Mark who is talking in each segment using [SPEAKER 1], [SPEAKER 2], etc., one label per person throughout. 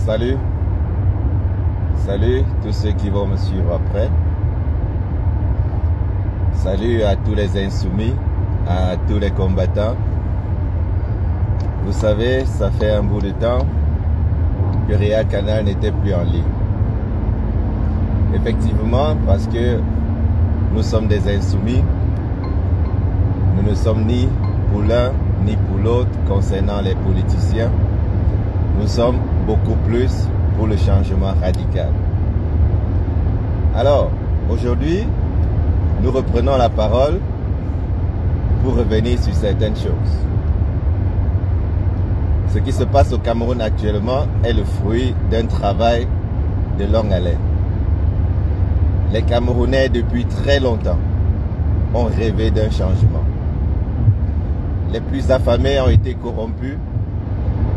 [SPEAKER 1] Salut. Salut tous ceux qui vont me suivre après. Salut à tous les insoumis, à tous les combattants. Vous savez, ça fait un bout de temps que Réa Canal n'était plus en ligne. Effectivement, parce que nous sommes des insoumis, nous ne sommes ni pour l'un ni pour l'autre concernant les politiciens. Nous sommes beaucoup plus pour le changement radical. Alors, aujourd'hui, nous reprenons la parole pour revenir sur certaines choses. Ce qui se passe au Cameroun actuellement est le fruit d'un travail de longue haleine. Les Camerounais, depuis très longtemps, ont rêvé d'un changement. Les plus affamés ont été corrompus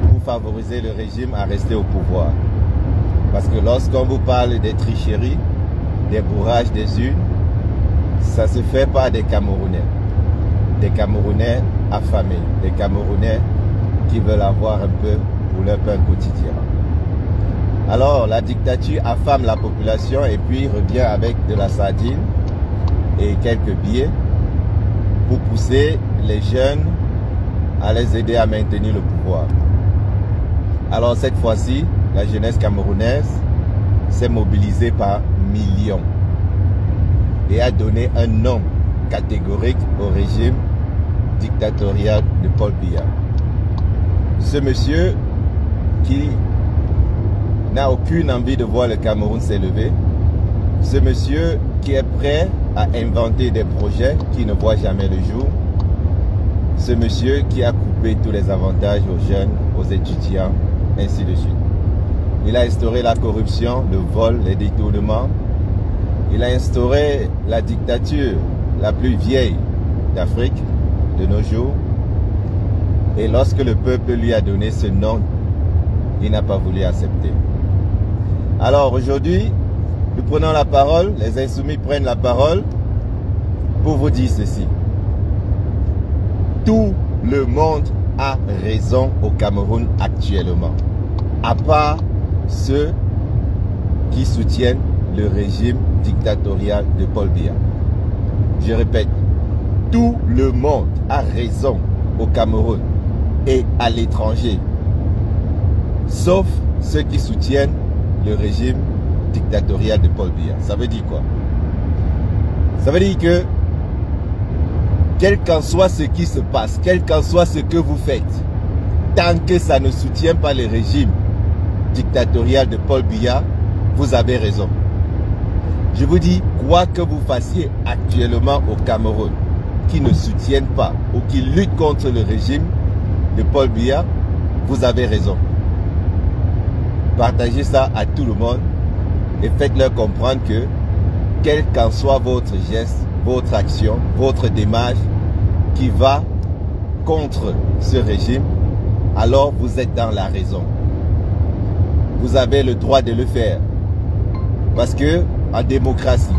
[SPEAKER 1] pour favoriser le régime à rester au pouvoir. Parce que lorsqu'on vous parle des tricheries, des bourrages des urnes, ça se fait par des Camerounais. Des Camerounais affamés, des Camerounais qui veulent avoir un peu pour leur pain quotidien. Alors, la dictature affame la population et puis revient avec de la sardine et quelques billets pour pousser les jeunes à les aider à maintenir le pouvoir. Alors, cette fois-ci, la jeunesse camerounaise s'est mobilisée par millions et a donné un nom catégorique au régime dictatorial de Paul Biya. Ce monsieur qui n'a aucune envie de voir le Cameroun s'élever, ce monsieur qui est prêt à inventer des projets qui ne voient jamais le jour, ce monsieur qui a coupé tous les avantages aux jeunes, aux étudiants, ainsi de suite. Il a instauré la corruption, le vol, les détournements. Il a instauré la dictature la plus vieille d'Afrique de nos jours. Et lorsque le peuple lui a donné ce nom, il n'a pas voulu accepter. Alors aujourd'hui, nous prenons la parole, les insoumis prennent la parole pour vous dire ceci. Tout le monde a raison au Cameroun actuellement, à part ceux qui soutiennent le régime dictatorial de Paul Biya. Je répète, tout le monde a raison au Cameroun et à l'étranger, sauf ceux qui soutiennent le régime dictatorial de Paul Biya. Ça veut dire quoi? Ça veut dire que, quel qu'en soit ce qui se passe, quel qu'en soit ce que vous faites, tant que ça ne soutient pas le régime dictatorial de Paul Biya, vous avez raison. Je vous dis, quoi que vous fassiez actuellement au Cameroun, qui ne soutiennent pas ou qui luttent contre le régime de Paul Biya, vous avez raison. Partagez ça à tout le monde et faites-leur comprendre que, quel qu'en soit votre geste, votre action, votre démarche qui va contre ce régime, alors vous êtes dans la raison. Vous avez le droit de le faire. Parce que, en démocratie,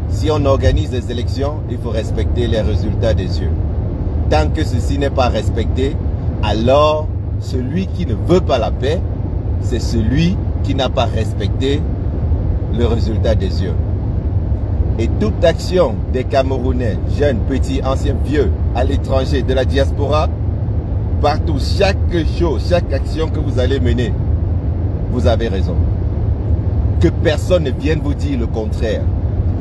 [SPEAKER 1] si on organise des élections, il faut respecter les résultats des yeux. Tant que ceci n'est pas respecté, alors celui qui ne veut pas la paix, c'est celui qui n'a pas respecté le résultat des yeux. Et toute action des Camerounais, jeunes, petits, anciens, vieux, à l'étranger, de la diaspora, partout, chaque chose, chaque action que vous allez mener, vous avez raison. Que personne ne vienne vous dire le contraire.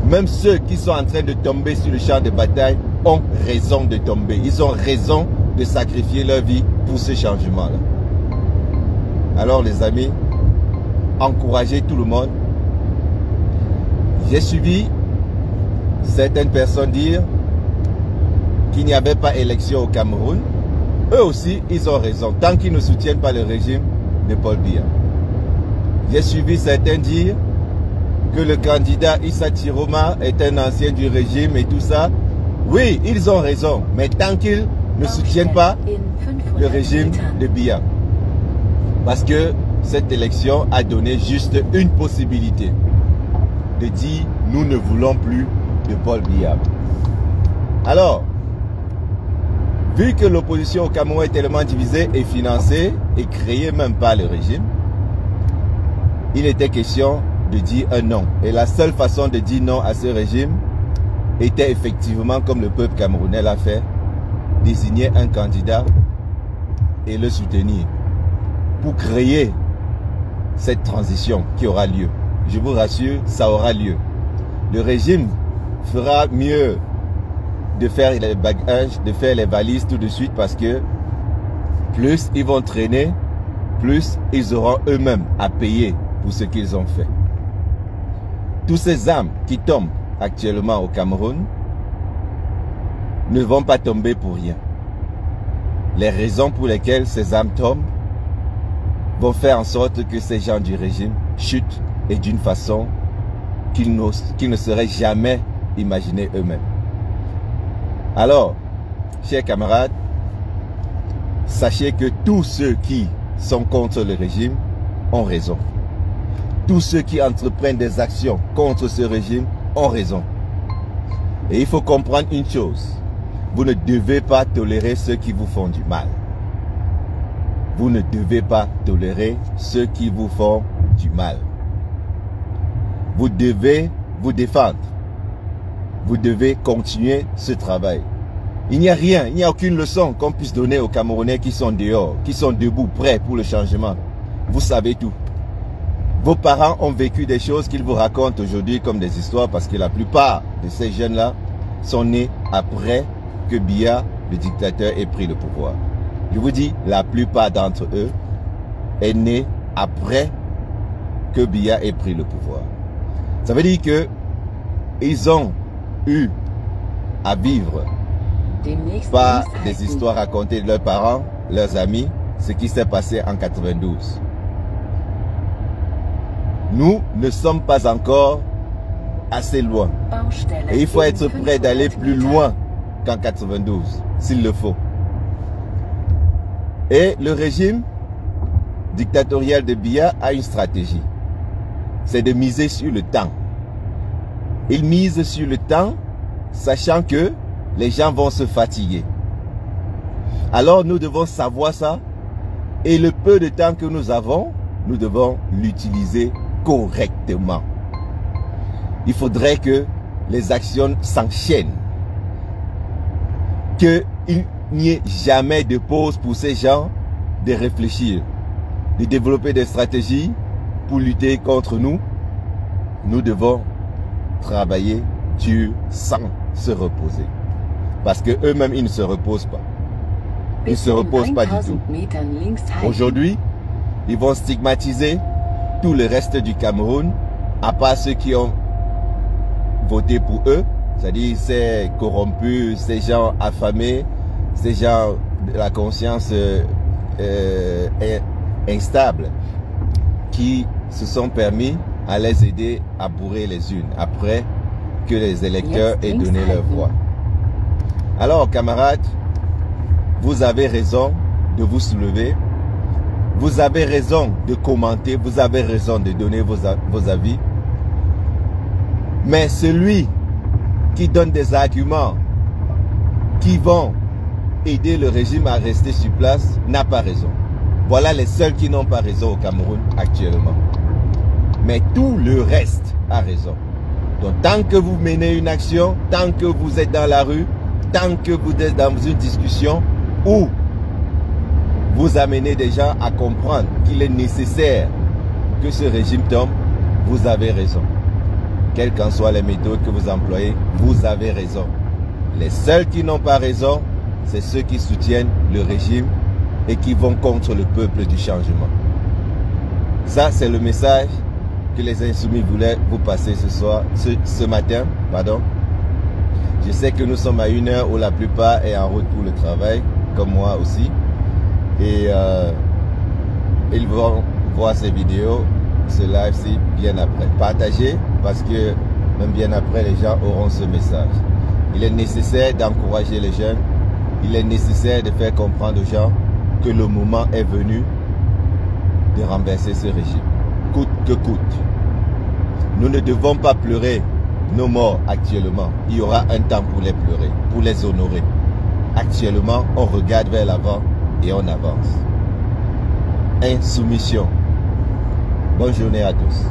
[SPEAKER 1] Même ceux qui sont en train de tomber sur le champ de bataille ont raison de tomber. Ils ont raison de sacrifier leur vie pour ce changement-là. Alors les amis, encouragez tout le monde. J'ai suivi certaines personnes dire qu'il n'y avait pas élection au Cameroun. Eux aussi, ils ont raison, tant qu'ils ne soutiennent pas le régime de Paul Biya. J'ai suivi certains dire que le candidat Issa Tiroma est un ancien du régime et tout ça. Oui, ils ont raison, mais tant qu'ils ne soutiennent pas le régime de Biya. Parce que cette élection a donné juste une possibilité de dire nous ne voulons plus de Paul Biya. Alors, vu que l'opposition au Cameroun est tellement divisée et financée et créée même par le régime, il était question de dire un non. Et la seule façon de dire non à ce régime était effectivement, comme le peuple camerounais l'a fait, désigner un candidat et le soutenir pour créer cette transition qui aura lieu. Je vous rassure, ça aura lieu. Le régime fera mieux de faire les bagages, de faire les valises tout de suite, parce que plus ils vont traîner, plus ils auront eux-mêmes à payer pour ce qu'ils ont fait. Tous ces âmes qui tombent actuellement au Cameroun ne vont pas tomber pour rien. Les raisons pour lesquelles ces âmes tombent vont faire en sorte que ces gens du régime chutent, et d'une façon qu'ils ne seraient jamais imaginés eux-mêmes. Alors, chers camarades, sachez que tous ceux qui sont contre le régime ont raison. Tous ceux qui entreprennent des actions contre ce régime ont raison. Et il faut comprendre une chose. Vous ne devez pas tolérer ceux qui vous font du mal. Vous ne devez pas tolérer ceux qui vous font du mal. Vous devez vous défendre. Vous devez continuer ce travail. Il n'y a rien, il n'y a aucune leçon qu'on puisse donner aux Camerounais qui sont dehors, qui sont debout, prêts pour le changement. Vous savez tout. Vos parents ont vécu des choses qu'ils vous racontent aujourd'hui comme des histoires, parce que la plupart de ces jeunes-là sont nés après que Biya, le dictateur, ait pris le pouvoir. Je vous dis, la plupart d'entre eux est né après que Biya ait pris le pouvoir. Ça veut dire que ils ont eu à vivre par des histoires racontées de leurs parents, leurs amis, ce qui s'est passé en 92. Nous ne sommes pas encore assez loin. Et il faut être prêt d'aller plus loin qu'en 92, s'il le faut. Et le régime dictatorial de Biya a une stratégie. C'est de miser sur le temps. Il mise sur le temps, sachant que les gens vont se fatiguer. Alors nous devons savoir ça. Et le peu de temps que nous avons, nous devons l'utiliser correctement. Il faudrait que les actions s'enchaînent. Qu'il n'y ait jamais de pause pour ces gens de réfléchir, de développer des stratégies pour lutter contre nous. Nous devons travailler dur sans se reposer. Parce que eux-mêmes, ils ne se reposent pas. Ils ne se reposent pas du tout. Aujourd'hui, ils vont stigmatiser tout le reste du Cameroun, à part ceux qui ont voté pour eux, c'est-à-dire ces corrompus, ces gens affamés, ces gens de la conscience instable, qui se sont permis à les aider à bourrer les unes, après que les électeurs aient donné leur voix. Alors, camarades, vous avez raison de vous soulever, vous avez raison de commenter, vous avez raison de donner vos avis, mais celui qui donne des arguments qui vont aider le régime à rester sur place n'a pas raison. Voilà les seuls qui n'ont pas raison au Cameroun actuellement. Mais tout le reste a raison. Donc tant que vous menez une action, tant que vous êtes dans la rue, tant que vous êtes dans une discussion où vous amenez des gens à comprendre qu'il est nécessaire que ce régime tombe, vous avez raison. Quelles qu'en soient les méthodes que vous employez, vous avez raison. Les seuls qui n'ont pas raison, c'est ceux qui soutiennent le régime et qui vont contre le peuple du changement. Ça, c'est le message que les Insoumis voulaient vous passer ce matin. Pardon. Je sais que nous sommes à une heure où la plupart est en route pour le travail, comme moi aussi. Et ils vont voir ces vidéos, ce live-ci bien après. Partagez, parce que même bien après, les gens auront ce message. Il est nécessaire d'encourager les jeunes. Il est nécessaire de faire comprendre aux gens que le moment est venu de renverser ce régime, coûte que coûte. Nous ne devons pas pleurer nos morts actuellement. Il y aura un temps pour les pleurer, pour les honorer. Actuellement, on regarde vers l'avant et on avance. Insoumission. Bonne journée à tous.